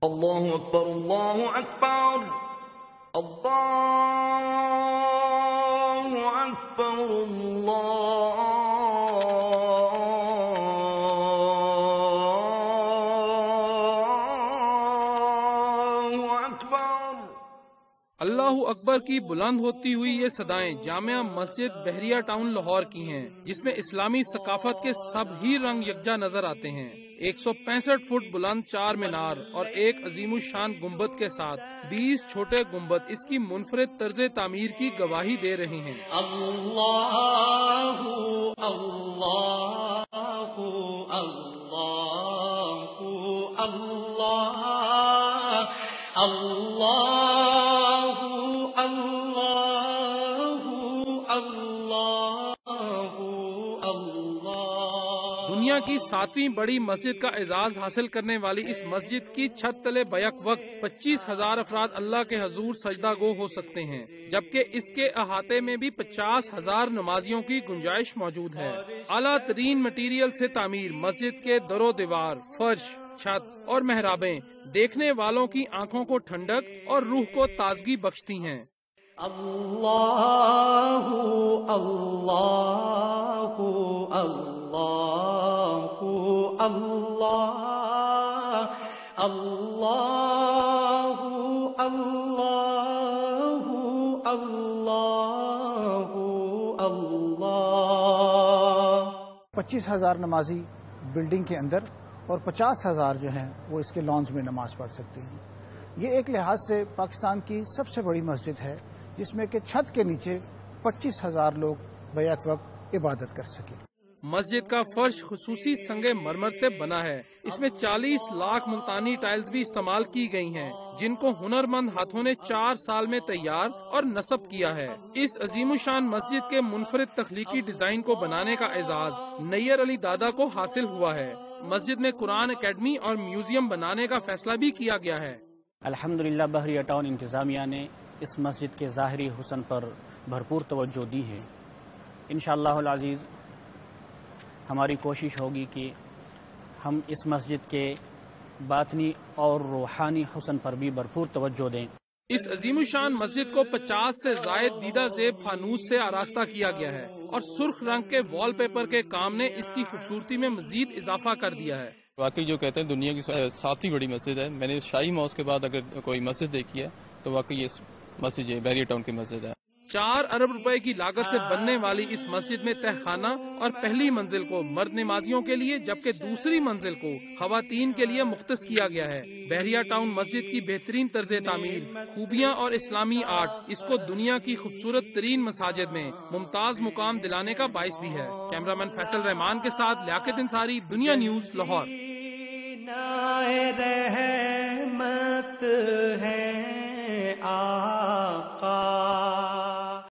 اللہ اکبر اللہ اکبر اللہ اکبر اللہ اکبر کی بلند ہوتی ہوئی یہ صدائیں جامعہ مسجد بحریہ ٹاؤن لاہور کی ہیں، جس میں اسلامی ثقافت کے سب ہی رنگ یکجا نظر آتے ہیں۔ 165 فٹ بلند 4 مینار اور ایک عظیم الشان گنبد کے ساتھ 20 چھوٹے گنبد اس کی منفرد طرز تعمیر کی گواہی دے رہے ہیں۔ اللہ اللہ اللہ اللہ دنیا کی 7ویں بڑی مسجد کا اعزاز حاصل کرنے والی اس مسجد کی چھت تلے بیک وقت 25,000 افراد اللہ کے حضور سجدہ گو ہو سکتے ہیں، جبکہ اس کے احاطے میں بھی 50,000 نمازیوں کی گنجائش موجود ہے۔ اعلیٰ ترین مٹیریل سے تعمیر مسجد کے در و دیوار، فرش، چھت اور محرابیں دیکھنے والوں کی آنکھوں کو ٹھنڈک اور روح کو تازگی بخشتی ہیں۔ اللہ اللہ اللہ اللہ اللہ اللہ اللہ اللہ 25,000 نمازی بلڈنگ کے اندر اور 50,000 جو ہیں وہ اس کے لانز میں نماز پڑھ سکتے ہیں۔ یہ ایک لحاظ سے پاکستان کی سب سے بڑی مسجد ہے جس میں کہ چھت کے نیچے 25,000 لوگ بیک وقت عبادت کر سکیں۔ مسجد کا فرش خصوصی سنگ مرمر سے بنا ہے۔ اس میں 40 لاکھ ملتانی ٹائلز بھی استعمال کی گئی ہیں، جن کو ہنرمند ہاتھوں نے 4 سال میں تیار اور نصب کیا ہے۔ اس عظیم الشان مسجد کے منفرد تخلیقی ڈیزائن کو بنانے کا اعزاز نیئر علی دادا کو حاصل ہوا ہے۔ مسجد میں قرآن اکیڈمی اور میوزیم بنانے کا فیصلہ بھی کیا گیا ہے۔ الحمدللہ بحریہ ٹاؤن انتظامیہ نے اس مسجد کے ظاہری حسن پر بھرپور توجہ دی ہے۔ انشاءاللہ العزیز ہماری کوشش ہوگی کہ ہم اس مسجد کے باطنی اور روحانی حسن پر بھی بھرپور توجہ دیں۔ اس عظیم الشان مسجد کو 50 سے زائد دیدہ زیب فانوس سے آراستہ کیا گیا ہے اور سرخ رنگ کے وال پیپر کے کام نے اس کی خوبصورتی میں مزید اضافہ کر دیا ہے۔ واقعی جو کہتے ہیں دنیا کی 7ویں بڑی مسجد ہے۔ میں نے شاہی موسک کے بعد اگر کوئی مسجد دیکھی ہے تو واقعی یہ مسجد بحریہ ٹاؤن کی مسجد ہے۔ 4 ارب روپے کی لاگت سے بننے والی اس مسجد میں تہخانہ اور پہلی منزل کو مرد نمازیوں کے لیے جبکہ دوسری منزل کو خواتین کے لیے مختص کیا گیا ہے۔ بحریہ ٹاؤن مسجد کی بہترین طرز تعمیر، خوبیاں اور اسلامی آرٹ اس کو دنیا کی خوبصورت ترین مساجد میں ممتاز مقام دلانے کا باعث بھی ہے۔ کیمرامین فیصل رحمان کے ساتھ لیاقت انصاری، دنیا نیوز، لاہور۔